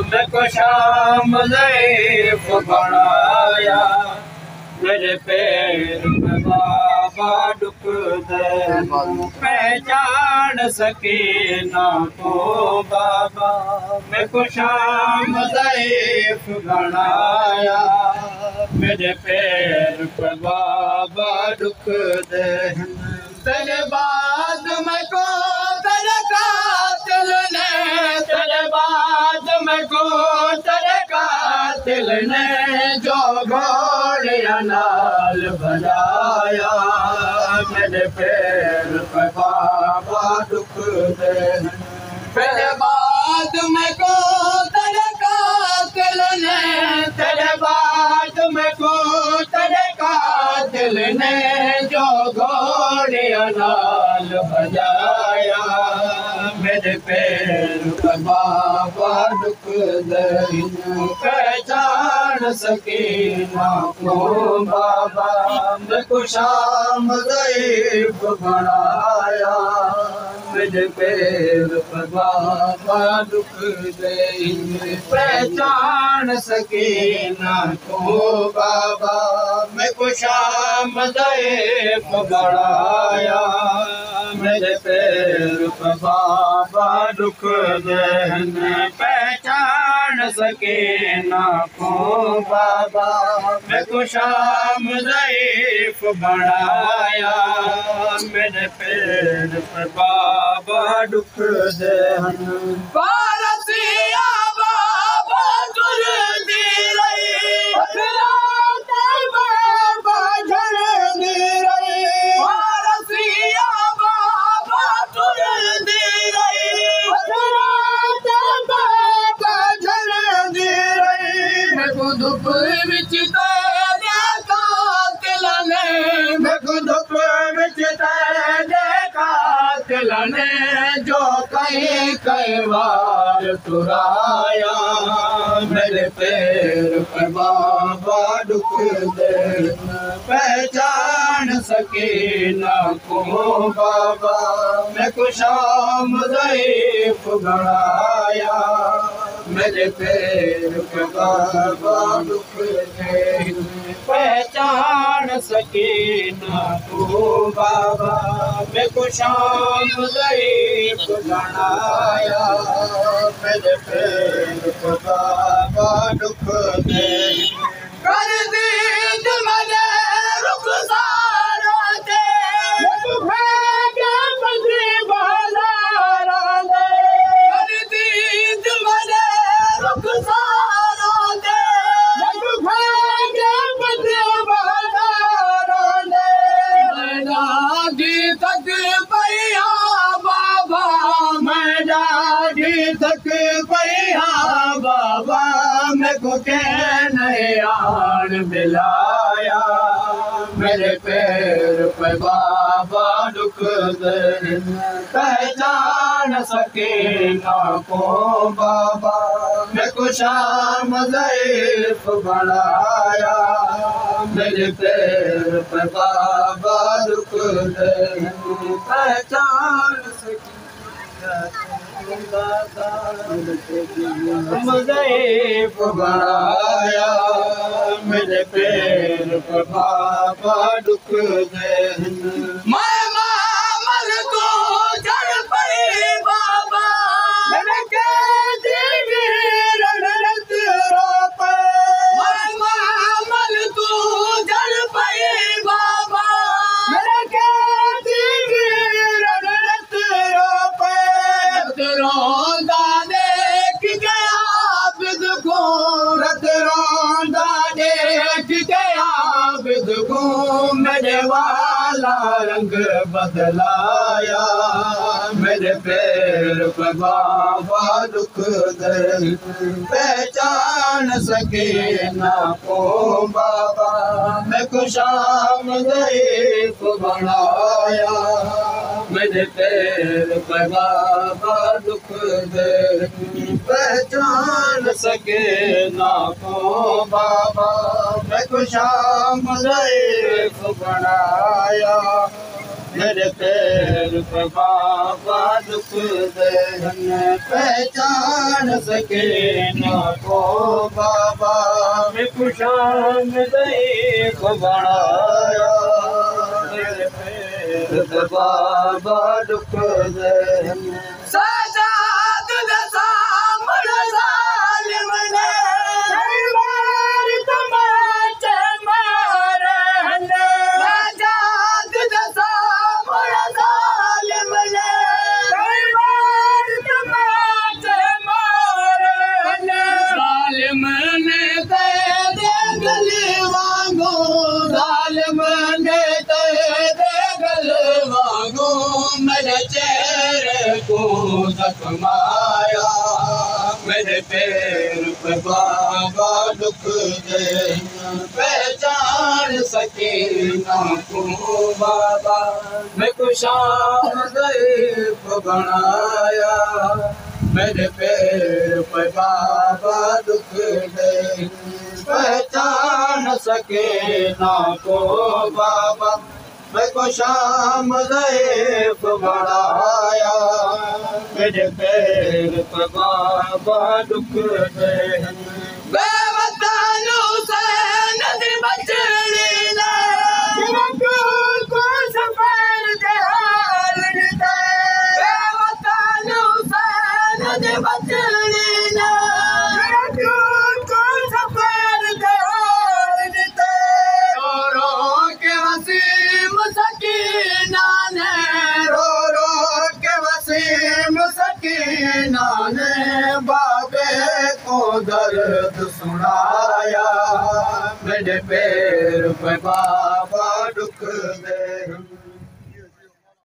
मैं को शाम ज़ईफ़ बनाया, मेरे पैर पे बाबा डुक दे, पहचान सके ना तो बाबा, मैं को शाम ज़ईफ़ बनाया, मेरे पैर पे बाबा डुक दे। तेरे बाद मैं को तेरे कातिल ने, तेरे बाद मैं को तेरे कातिल ने जो घोड़िया नाल बजाया, मेरे पैर पे बाबा दुख दे। तेरे बाद मैं को तेरे कातिल ने, तेरे बाद मैं को तेरे कातिल ने जो घोड़िया नाल बजाया, मेरे पैर पे बाबा दुख दे। पहचान सके ना को बाबा, मैं को शाम ज़ईफ़ बनाया, मेरे पैर पे बाबा दुख दे। पहचान सके ना को बाबा, मैं को शाम ज़ईफ़ बनाया, मेरे पैर पे बाबा दुख दे। पहचान सके ना को बाबा, मैं को शाम ज़ईफ़ बनाया, मेरे पैर पे बाबा दुख दे। पारसिया बाबा जुल्दी रही, बाबा झड़दी रही, पारसिया बाबा जुल्दी रही, बाबा झड़दी रही। मैं को धुप विच तेरे कातिल ने, मैं को धुप विच तेरे कातिल ने जो कई बार तुराया, मेरे पैर पे बाबा दुख दे। पहचान सके ना को बाबा, मैं को शाम ज़ईफ़ बनाया, मेरे पैर पे बाबा दुख दे। पहचान सके ना को बाबा, मैं को शाम ज़ईफ़ बनाया, मेरे पैर पे बाबा दुख दे। कर दीद मैंने रुखसारा दे, भाग्य बद्री बाज़ारा दे। कर दीद मैंने रुखसारा दे, भाग्य बद्री बाज़ारा दे। मैं दादी तक पैया बाबा, मैं दादी तक पैया बाबा, मैं को कहने आन मिलाया, मेरे पैर पे बाबा दुख दे। पहचान सके ना को बाबा, मैं को शाम ज़ईफ़ बनाया, मेरे पैर पे बाबा दुख दे। पहचान सके ज़ईफ़ बनाया, मेरे पैर पे बाबा दुख दे। मैं मामल को जड़ पड़ी बाबा, मेरे कैदी रणरत रोपे। मैं मामल को जड़ पड़ी बाबा, मेरे कैदी रणरत रोपे। रोंदा देख गया बिद को, रत रोंदा देख गया बिद को, मेरे वाला रंग बदलाया, मेरे पैर पे बाबा दुख दे। पहचान सके ना को बाबा, मैं को शाम ज़ईफ़ बनाया, मेरे पैर पे बाबा दुख दे। पहचान सके ना को बाबा, मैं को शाम ज़ईफ़ बनाया, मेरे पैर पे बाबा दुख दहन पहचान सके ना को बाबा मैं खुशान दे को बनाया मेरे पैर पे बाबा दुख दहन सजाद सामर जालिम ने मार तमाचे मारन सजाद सामर जालिम ने मार तमाचे मारन जालिम ने दे गल वांगो जालिम ने दे गल वांगो मेरे चेहरे को जख्माया मेरे पैर पे बाबा दुख दे पहचान सके ना को बाबा मैं खुशामदीद बनाया मेरे पैर पे बाबा दुख दे पहचान सके ना को बाबा मैं खुशामदीद बनाया मेरे पैर पे बाबा दुख दे बेवतनों से नदी बचड़ी ना को सफर दे हाल दे बेवतनों से नदी बचड़ी ना को सफर दे हाल दे रो के वसीम सकीना ने रो के वसीम सकीना ने बाबे को दर्द सुनाया मेरे पैर पे